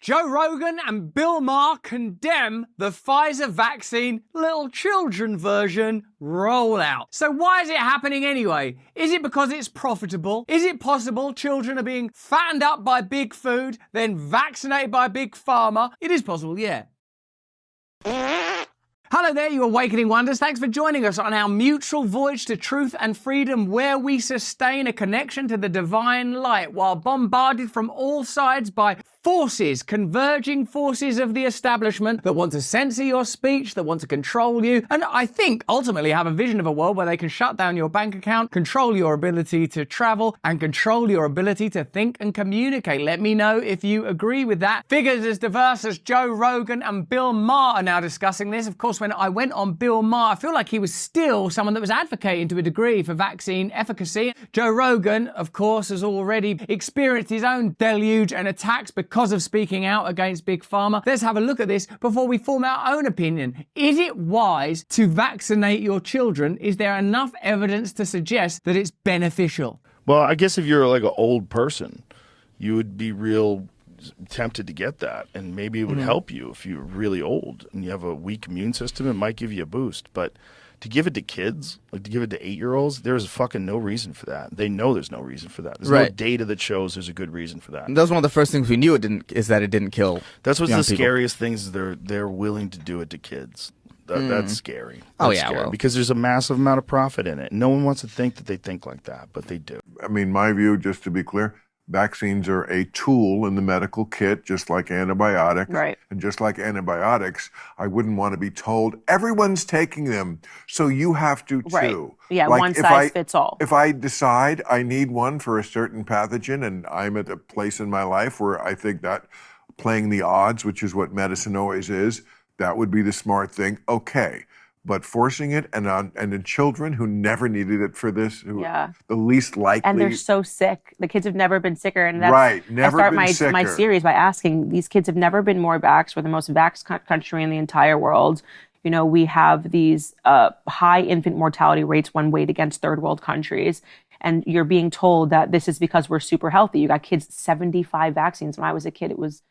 Joe Rogan and Bill Maher condemn the Pfizer vaccine little children version rollout. So why is it happening anyway? Is it because it's profitable? Is it possible children are being fattened up by big food, then vaccinated by big pharma? It is possible, yeah. Hello there, you awakening wonders. Thanks for joining us on our mutual voyage to truth and freedom, where we sustain a connection to the divine light while bombarded from all sides by converging forces of the establishment that want to censor your speech, that want to control you, and I think ultimately have a vision of a world where they can shut down your bank account, control your ability to travel, and control your ability to think and communicate. Let me know if you agree with that. Figures as diverse as Joe Rogan and Bill Maher are now discussing this. Of course, when I went on Bill Maher, I feel like he was still someone that was advocating to a degree for vaccine efficacy. Joe Rogan, of course, has already experienced his own deluge and attacks because of speaking out against Big Pharma. Let's have a look at this before we form our own opinion. Is it wise to vaccinate your children? Is there enough evidence to suggest that it's beneficial? Well, I guess if you're like an old person, you would be real tempted to get that, and maybe it would help you if you're really old and you have a weak immune system. It might give you a boost, but to give it to kids, like to give it to 8-year-olds, there's fucking no reason for that. They know there's no reason for that. There's no data that shows there's a good reason for that. And that was one of the first things we knew is that it didn't kill. That's what's young the people. scariest things. They're willing to do it to kids. That's scary. Oh, Scary, well. because there's a massive amount of profit in it. No one wants to think that they think like that, but they do. I mean, my view, just to be clear, vaccines are a tool in the medical kit, just like antibiotics. Right. And just like antibiotics, I wouldn't want to be told, everyone's taking them, so you have to too. Right. Yeah, Like, one if size fits all. If I decide I need one for a certain pathogen, and I'm at a place in my life where I think that playing the odds, which is what medicine always is, that would be the smart thing, okay. But forcing it and in children who never needed it for this, who the least likely. And they're so sick. The kids have never been sicker. And that's, never I start been sicker. my series by asking, these kids have never been more vaxxed. We're the most vaxxed country in the entire world. You know, we have these high infant mortality rates when weighed against third world countries. And you're being told that this is because we're super healthy. You got kids 75 vaccines. When I was a kid, it was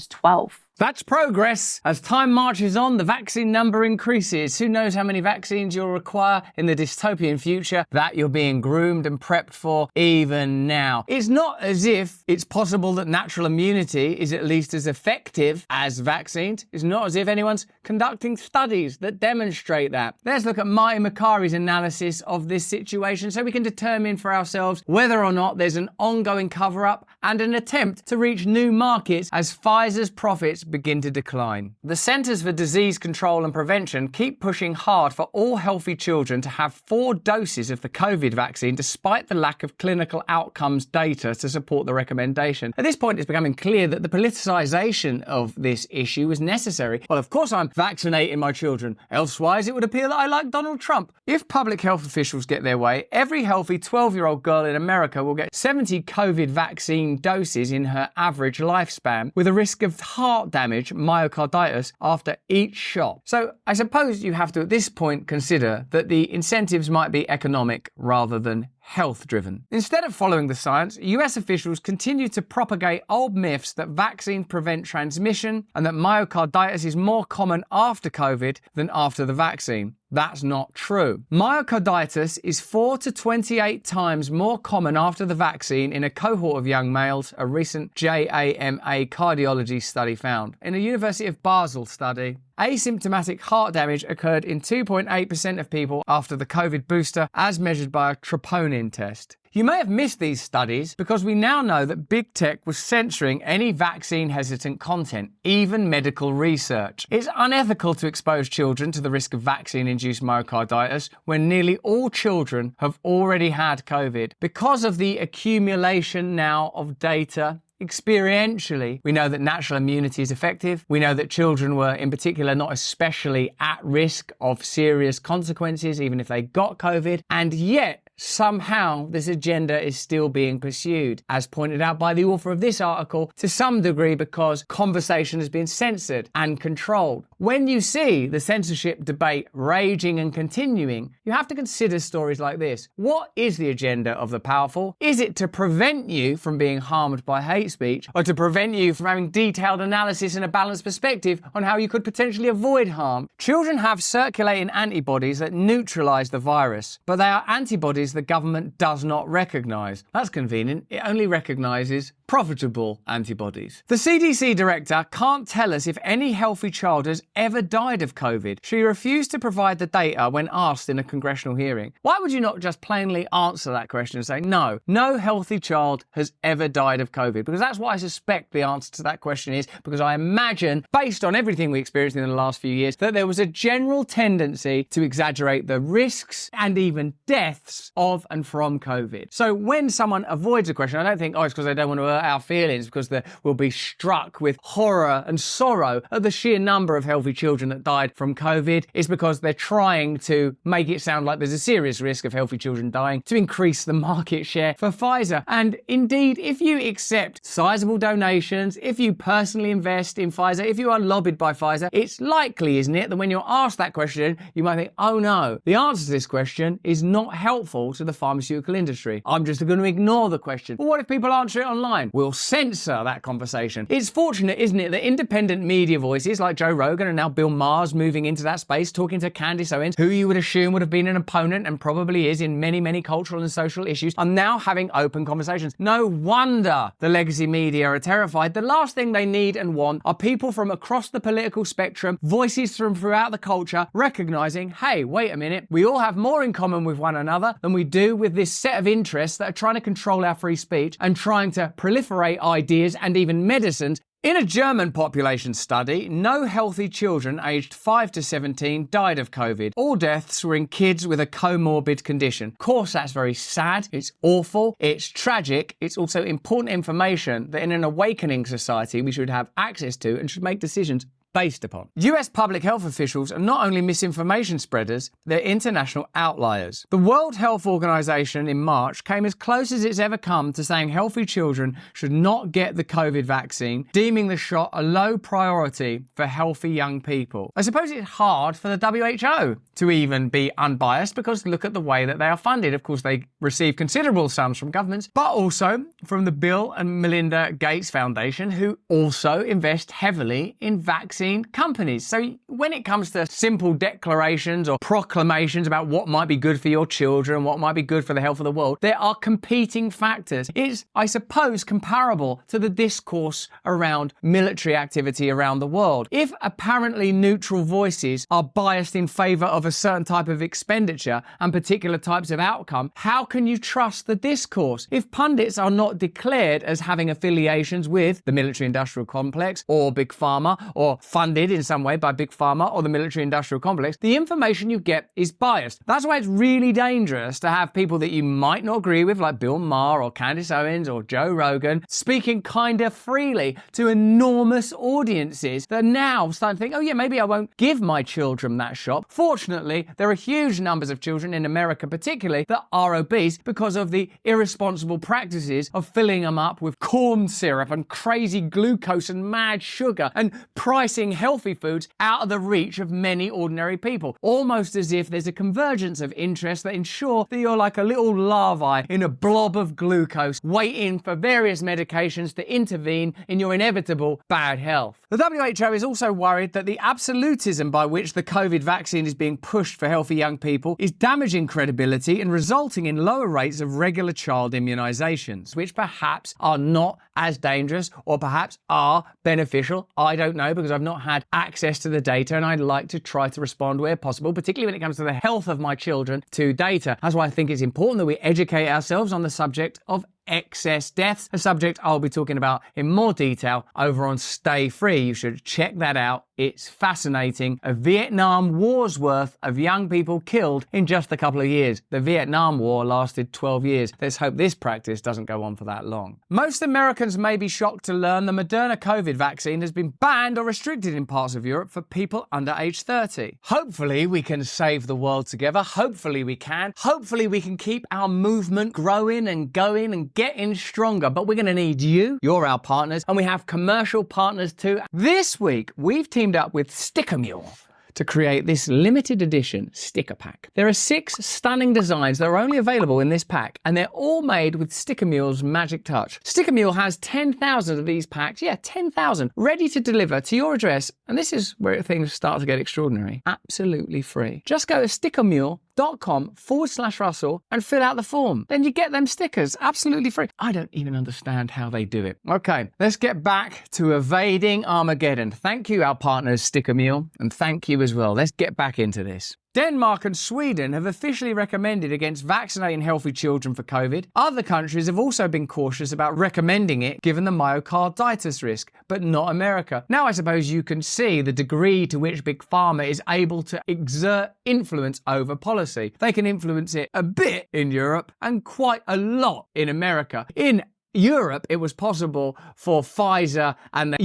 12. That's progress. As time marches on, the vaccine number increases. Who knows how many vaccines you'll require in the dystopian future that you're being groomed and prepped for even now. It's not as if it's possible that natural immunity is at least as effective as vaccines. It's not as if anyone's conducting studies that demonstrate that. Let's look at Marty Makari's analysis of this situation so we can determine for ourselves whether or not there's an ongoing cover-up and an attempt to reach new markets as Pfizer's profits begin to decline. The Centers for Disease Control and Prevention keep pushing hard for all healthy children to have 4 doses of the COVID vaccine despite the lack of clinical outcomes data to support the recommendation. At this point, it's becoming clear that the politicization of this issue is necessary. Well, of course I'm vaccinating my children. Elsewise, it would appear that I like Donald Trump. If public health officials get their way, every healthy 12-year-old girl in America will get 70 COVID vaccine doses in her average lifespan, with a risk of heart damage, myocarditis, after each shot. So I suppose you have to at this point consider that the incentives might be economic rather than health-driven. Instead of following the science, US officials continue to propagate old myths that vaccines prevent transmission and that myocarditis is more common after COVID than after the vaccine. That's not true. Myocarditis is 4 to 28 times more common after the vaccine in a cohort of young males, a recent JAMA cardiology study found. In a University of Basel study, asymptomatic heart damage occurred in 2.8% of people after the COVID booster, as measured by a troponin test. You may have missed these studies because we now know that big tech was censoring any vaccine-hesitant content, even medical research. It's unethical to expose children to the risk of vaccine-induced myocarditis when nearly all children have already had COVID. Because of the accumulation now of data, experientially, we know that natural immunity is effective. We know that children were, in particular, not especially at risk of serious consequences, even if they got COVID. And yet, somehow this agenda is still being pursued, as pointed out by the author of this article, to some degree because conversation has been censored and controlled. When you see the censorship debate raging and continuing, you have to consider stories like this. What is the agenda of the powerful? Is it to prevent you from being harmed by hate speech, or to prevent you from having detailed analysis and a balanced perspective on how you could potentially avoid harm? Children have circulating antibodies that neutralize the virus, but they are antibodies the government does not recognize. That's convenient. It only recognizes profitable antibodies. The CDC director can't tell us if any healthy child has ever died of COVID. She refused to provide the data when asked in a congressional hearing. Why would you not just plainly answer that question and say, no healthy child has ever died of COVID? Because that's what I suspect the answer to that question is, because I imagine, based on everything we experienced in the last few years, that there was a general tendency to exaggerate the risks and even deaths of and from COVID. So when someone avoids a question, I don't think, it's because they don't want to hurt our feelings, because they will be struck with horror and sorrow at the sheer number of healthy children that died from COVID. It's because they're trying to make it sound like there's a serious risk of healthy children dying to increase the market share for Pfizer. And indeed, if you accept sizable donations, if you personally invest in Pfizer, if you are lobbied by Pfizer, it's likely, isn't it, that when you're asked that question, you might think, oh no, the answer to this question is not helpful to the pharmaceutical industry. I'm just going to ignore the question. But what if people answer it online? We'll censor that conversation. It's fortunate, isn't it, that independent media voices like Joe Rogan and now Bill Maher's moving into that space, talking to Candace Owens, who you would assume would have been an opponent and probably is in many, many cultural and social issues, are now having open conversations. No wonder the legacy media are terrified. The last thing they need and want are people from across the political spectrum, voices from throughout the culture, recognizing, hey, wait a minute, we all have more in common with one another than we do with this set of interests that are trying to control our free speech and trying to proliferate ideas and even medicines. In a German population study, no healthy children aged 5 to 17 died of COVID. All deaths were in kids with a comorbid condition. Of course, that's very sad, it's awful, it's tragic, it's also important information that in an awakening society we should have access to and should make decisions based upon. US public health officials are not only misinformation spreaders, they're international outliers. The World Health Organization in March came as close as it's ever come to saying healthy children should not get the COVID vaccine, deeming the shot a low priority for healthy young people. I suppose it's hard for the WHO to even be unbiased, because look at the way that they are funded. Of course, they receive considerable sums from governments, but also from the Bill and Melinda Gates Foundation, who also invest heavily in vaccine companies. So when it comes to simple declarations or proclamations about what might be good for your children, what might be good for the health of the world, there are competing factors. It's, I suppose, comparable to the discourse around military activity around the world. If apparently neutral voices are biased in favor of a certain type of expenditure and particular types of outcome, how can you trust the discourse? If pundits are not declared as having affiliations with the military-industrial complex or Big Pharma, or funded in some way by Big Pharma or the military-industrial complex, the information you get is biased. That's why it's really dangerous to have people that you might not agree with, like Bill Maher or Candace Owens or Joe Rogan, speaking kind of freely to enormous audiences that are now starting to think, oh yeah, maybe I won't give my children that shot. Fortunately, there are huge numbers of children in America particularly that are obese because of the irresponsible practices of filling them up with corn syrup and crazy glucose and mad sugar and pricing healthy foods out of the reach of many ordinary people, almost as if there's a convergence of interests that ensure that you're like a little larvae in a blob of glucose waiting for various medications to intervene in your inevitable bad health. The WHO is also worried that the absolutism by which the COVID vaccine is being pushed for healthy young people is damaging credibility and resulting in lower rates of regular child immunizations, which perhaps are not as dangerous or perhaps are beneficial. I don't know, because I've not had access to the data, and I'd like to try to respond where possible, particularly when it comes to the health of my children, to data. That's why I think it's important that we educate ourselves on the subject of excess deaths, a subject I'll be talking about in more detail over on Stay Free. You should check that out. It's fascinating. A Vietnam War's worth of young people killed in just a couple of years. The Vietnam War lasted 12 years. Let's hope this practice doesn't go on for that long. Most Americans may be shocked to learn the Moderna COVID vaccine has been banned or restricted in parts of Europe for people under age 30. Hopefully we can save the world together. Hopefully we can. Hopefully we can keep our movement growing and going and getting stronger. But we're going to need you. You're our partners. And we have commercial partners too. This week, we've teamed up with Sticker Mule to create this limited edition sticker pack. There are 6 stunning designs that are only available in this pack, and they're all made with Sticker Mule's magic touch. Sticker Mule has 10,000 of these packs, 10,000, ready to deliver to your address, and this is where things start to get extraordinary. Absolutely free. Just go to stickermule.com/Russell and fill out the form. Then you get them stickers absolutely free. I don't even understand how they do it. Okay, let's get back to evading Armageddon. Thank you, our partners, Sticker Mule, and thank you as well. Let's get back into this. Denmark and Sweden have officially recommended against vaccinating healthy children for COVID. Other countries have also been cautious about recommending it given the myocarditis risk, but not America. Now I suppose you can see the degree to which Big Pharma is able to exert influence over policy. They can influence it a bit in Europe and quite a lot in America. In Europe, it was possible for Pfizer and the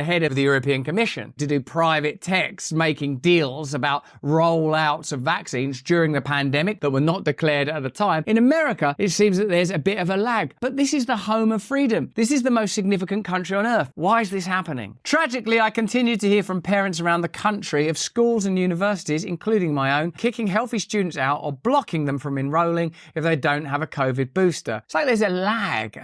head of the European Commission to do private techs making deals about rollouts of vaccines during the pandemic that were not declared at the time. In America, it seems that there's a bit of a lag. But this is the home of freedom. This is the most significant country on earth. Why is this happening? Tragically, I continue to hear from parents around the country of schools and universities, including my own, kicking healthy students out or blocking them from enrolling if they don't have a COVID booster. It's like there's a lag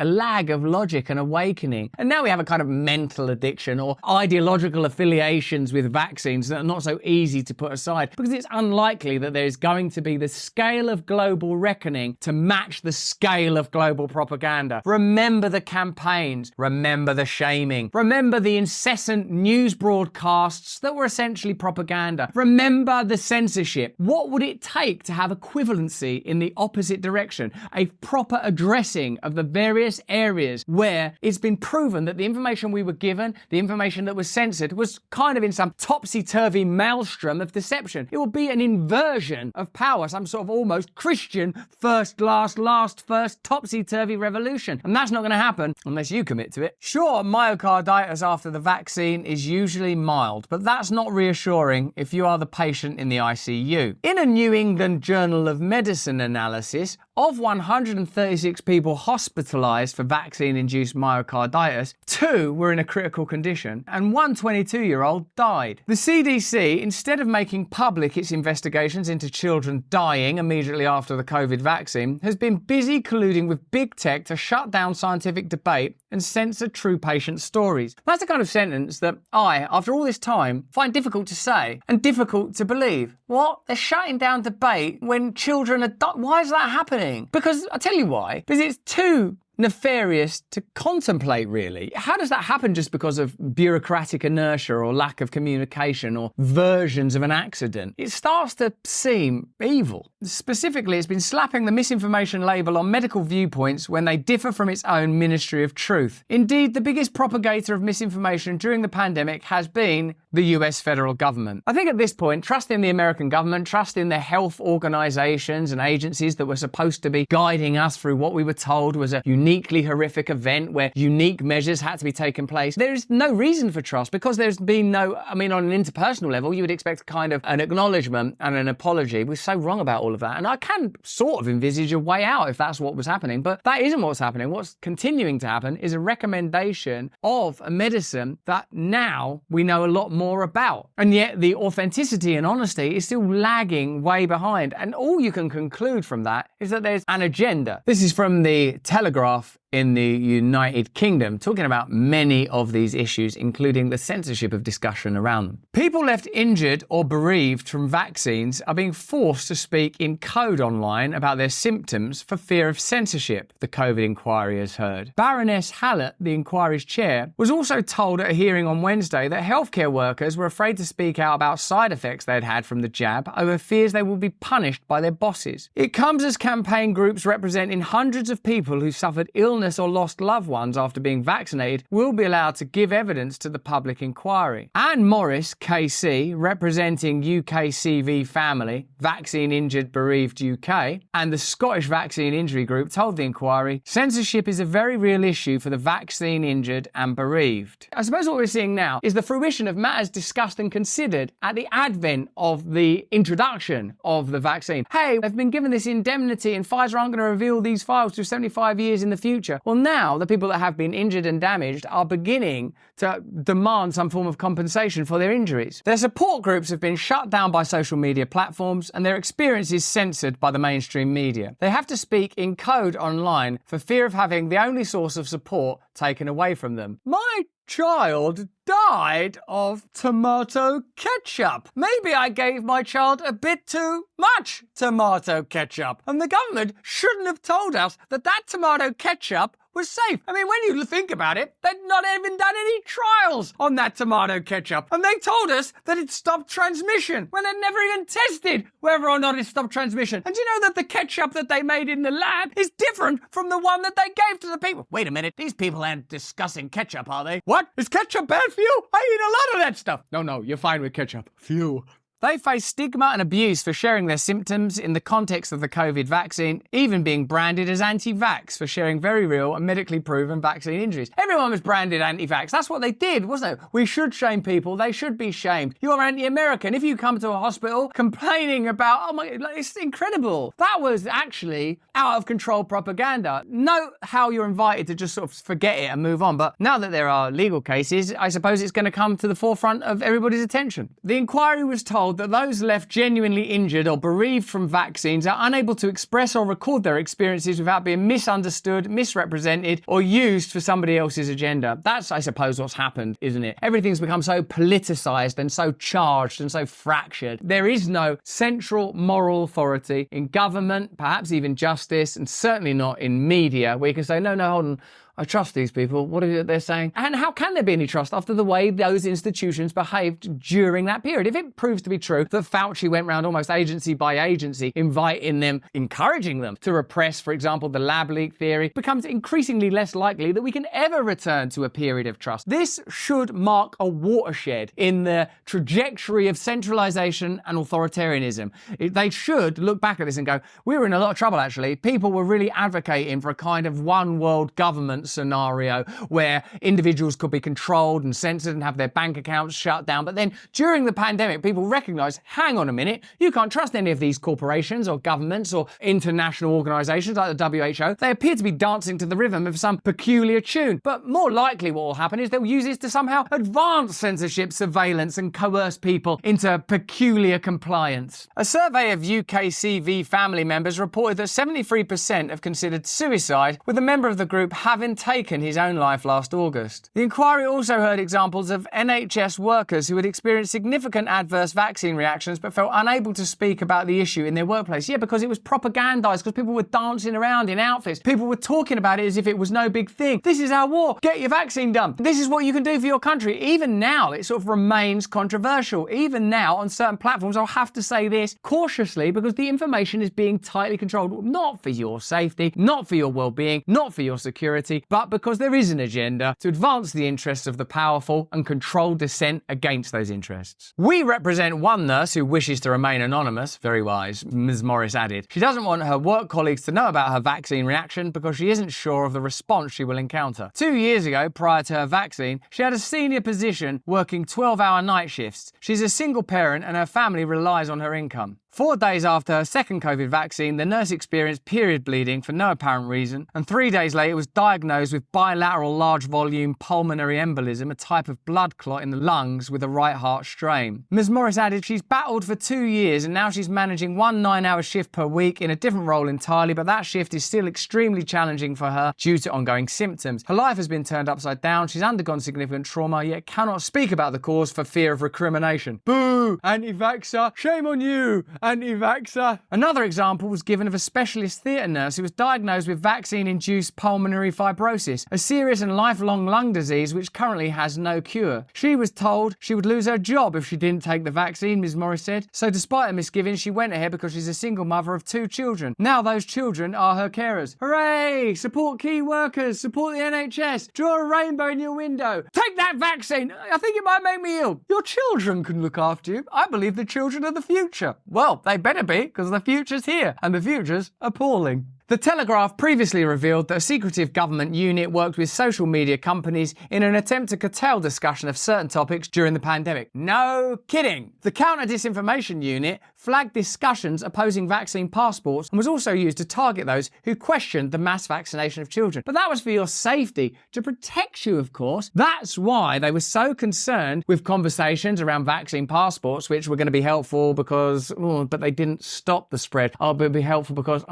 of logic and awakening. And now we have a kind of mental addiction or ideological affiliations with vaccines that are not so easy to put aside because it's unlikely that there's going to be the scale of global reckoning to match the scale of global propaganda. Remember the campaigns, remember the shaming, remember the incessant news broadcasts that were essentially propaganda. Remember the censorship. What would it take to have equivalency in the opposite direction? A proper addressing of the various areas where it's been proven that the information we were given, the information that was censored, was kind of in some topsy-turvy maelstrom of deception. It will be an inversion of power, some sort of almost Christian first, last, first, topsy-turvy revolution. And that's not going to happen unless you commit to it. Sure, myocarditis after the vaccine is usually mild, but that's not reassuring if you are the patient in the ICU. In a New England Journal of Medicine analysis, of 136 people hospitalized for vaccine-induced myocarditis, 2 were in a critical condition and one 22-year-old died. The CDC, instead of making public its investigations into children dying immediately after the COVID vaccine, has been busy colluding with big tech to shut down scientific debate and censor true patient stories. That's the kind of sentence that I, after all this time, find difficult to say and difficult to believe. What? They're shutting down debate when children are dying? Why is that happening? Because, I'll tell you why. Because it's too nefarious to contemplate, really. How does that happen just because of bureaucratic inertia or lack of communication or versions of an accident? It starts to seem evil. Specifically, it's been slapping the misinformation label on medical viewpoints when they differ from its own Ministry of Truth. Indeed, the biggest propagator of misinformation during the pandemic has been the US federal government. I think at this point, trust in the American government, trust in the health organizations and agencies that were supposed to be guiding us through what we were told was a uniquely horrific event where unique measures had to be taken place. There is no reason for trust because there's been no, on an interpersonal level, you would expect kind of an acknowledgement and an apology. We're so wrong about all of that. And I can sort of envisage a way out if that's what was happening, but that isn't what's happening. What's continuing to happen is a recommendation of a medicine that now we know a lot more about. And yet the authenticity and honesty is still lagging way behind. And all you can conclude from that is that there's an agenda. This is from the Telegraph in the United Kingdom, talking about many of these issues, including the censorship of discussion around them. People left injured or bereaved from vaccines are being forced to speak in code online about their symptoms for fear of censorship, the COVID inquiry has heard. Baroness Hallett, the inquiry's chair, was also told at a hearing on Wednesday that healthcare workers were afraid to speak out about side effects they'd had from the jab over fears they would be punished by their bosses. It comes as campaign groups representing hundreds of people who suffered illness or lost loved ones after being vaccinated will be allowed to give evidence to the public inquiry. Anne Morris, KC, representing UKCV Family, Vaccine Injured Bereaved UK, and the Scottish Vaccine Injury Group told the inquiry, censorship is a very real issue for the vaccine injured and bereaved. I suppose what we're seeing now is the fruition of matters discussed and considered at the advent of the introduction of the vaccine. Hey, they've been given this indemnity and Pfizer aren't going to reveal these files to 75 years in the future. Well, now the people that have been injured and damaged are beginning to demand some form of compensation for their injuries. Their support groups have been shut down by social media platforms and their experiences censored by the mainstream media. They have to speak in code online for fear of having the only source of support taken away from them. My child died of tomato ketchup. Maybe I gave my child a bit too much tomato ketchup. And the government shouldn't have told us that that tomato ketchup was safe. I mean, when you think about it, they'd not even done any trials on that tomato ketchup. And they told us that it stopped transmission when they'd never even tested whether or not it stopped transmission. And do you know that the ketchup that they made in the lab is different from the one that they gave to the people? Wait a minute, these people aren't discussing ketchup, are they? What? Is ketchup bad for you? I eat a lot of that stuff. No, you're fine with ketchup. Phew. They face stigma and abuse for sharing their symptoms in the context of the COVID vaccine, even being branded as anti-vax for sharing very real and medically proven vaccine injuries. Everyone was branded anti-vax. That's what they did, wasn't it? We should shame people. They should be shamed. You're anti-American. If you come to a hospital complaining about, oh my, it's incredible. That was actually out of control propaganda. Note how you're invited to just sort of forget it and move on. But now that there are legal cases, I suppose it's going to come to the forefront of everybody's attention. The inquiry was told that those left genuinely injured or bereaved from vaccines are unable to express or record their experiences without being misunderstood, misrepresented, or used for somebody else's agenda. That's, I suppose, what's happened, isn't it? Everything's become so politicized and so charged and so fractured. There is no central moral authority in government, perhaps even justice, and certainly not in media, where you can say, no, hold on, I trust these people. What is it they're saying? And how can there be any trust after the way those institutions behaved during that period? If it proves to be true that Fauci went round almost agency by agency, inviting them, encouraging them to repress, for example, the lab leak theory, it becomes increasingly less likely that we can ever return to a period of trust. This should mark a watershed in the trajectory of centralization and authoritarianism. They should look back at this and go, we were in a lot of trouble, actually. People were really advocating for a kind of one world government scenario where individuals could be controlled and censored and have their bank accounts shut down. But then during the pandemic, people recognized, hang on a minute, you can't trust any of these corporations or governments or international organizations like the WHO. They appear to be dancing to the rhythm of some peculiar tune. But more likely what will happen is they'll use this to somehow advance censorship, surveillance, and coerce people into peculiar compliance. A survey of UKCV family members reported that 73% have considered suicide, with a member of the group having taken his own life last August. The inquiry also heard examples of NHS workers who had experienced significant adverse vaccine reactions but felt unable to speak about the issue in their workplace. Yeah, because it was propagandized, because people were dancing around in outfits. People were talking about it as if it was no big thing. This is our war. Get your vaccine done. This is what you can do for your country. Even now, it sort of remains controversial. Even now, on certain platforms, I'll have to say this cautiously because the information is being tightly controlled, not for your safety, not for your well-being, not for your security, but because there is an agenda to advance the interests of the powerful and control dissent against those interests. We represent one nurse who wishes to remain anonymous, very wise, Ms. Morris added. She doesn't want her work colleagues to know about her vaccine reaction because she isn't sure of the response she will encounter. 2 years ago, prior to her vaccine, she had a senior position working 12-hour night shifts. She's a single parent and her family relies on her income. 4 days after her second COVID vaccine, the nurse experienced period bleeding for no apparent reason, and 3 days later was diagnosed with bilateral large volume pulmonary embolism, a type of blood clot in the lungs with a right heart strain. Ms. Morris added she's battled for 2 years and now she's managing one 9-hour shift per week in a different role entirely, but that shift is still extremely challenging for her due to ongoing symptoms. Her life has been turned upside down, she's undergone significant trauma, yet cannot speak about the cause for fear of recrimination. Boo! Anti-vaxxer! Shame on you! Anti-vaxxer! Another example was given of a specialist theatre nurse who was diagnosed with vaccine-induced pulmonary fibrosis, a serious and lifelong lung disease which currently has no cure. She was told she would lose her job if she didn't take the vaccine, Ms. Morris said. So despite her misgivings, she went ahead because she's a single mother of 2 children. Now those children are her carers. Hooray! Support key workers, support the NHS, draw a rainbow in your window. Take that vaccine! I think it might make me ill. Your children can look after you. I believe the children are the future. Well, they better be, because the future's here, and the future's appalling. The Telegraph previously revealed that a secretive government unit worked with social media companies in an attempt to curtail discussion of certain topics during the pandemic. No kidding! The Counter-Disinformation Unit flagged discussions opposing vaccine passports and was also used to target those who questioned the mass vaccination of children. But that was for your safety, to protect you, of course. That's why they were so concerned with conversations around vaccine passports, which were going to be helpful because, but they didn't stop the spread. But it'd be helpful because,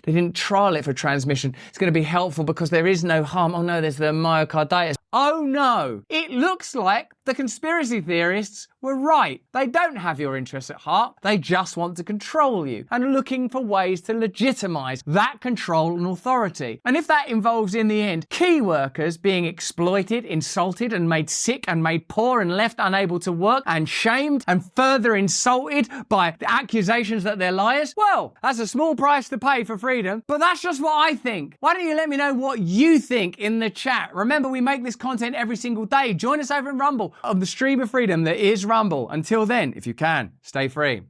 they didn't trial it for transmission. It's going to be helpful because there is no harm. Oh no, there's the myocarditis. Oh no! It looks like the conspiracy theorists were right. They don't have your interests at heart. They just want to control you and are looking for ways to legitimize that control and authority. And if that involves, in the end, key workers being exploited, insulted and made sick and made poor and left unable to work and shamed and further insulted by the accusations that they're liars, well, that's a small price to pay for freedom, but that's just what I think. Why don't you let me know what you think in the chat? Remember, we make this content every single day. Join us over in Rumble on the stream of freedom that is Rumble. Until then, if you can, stay free.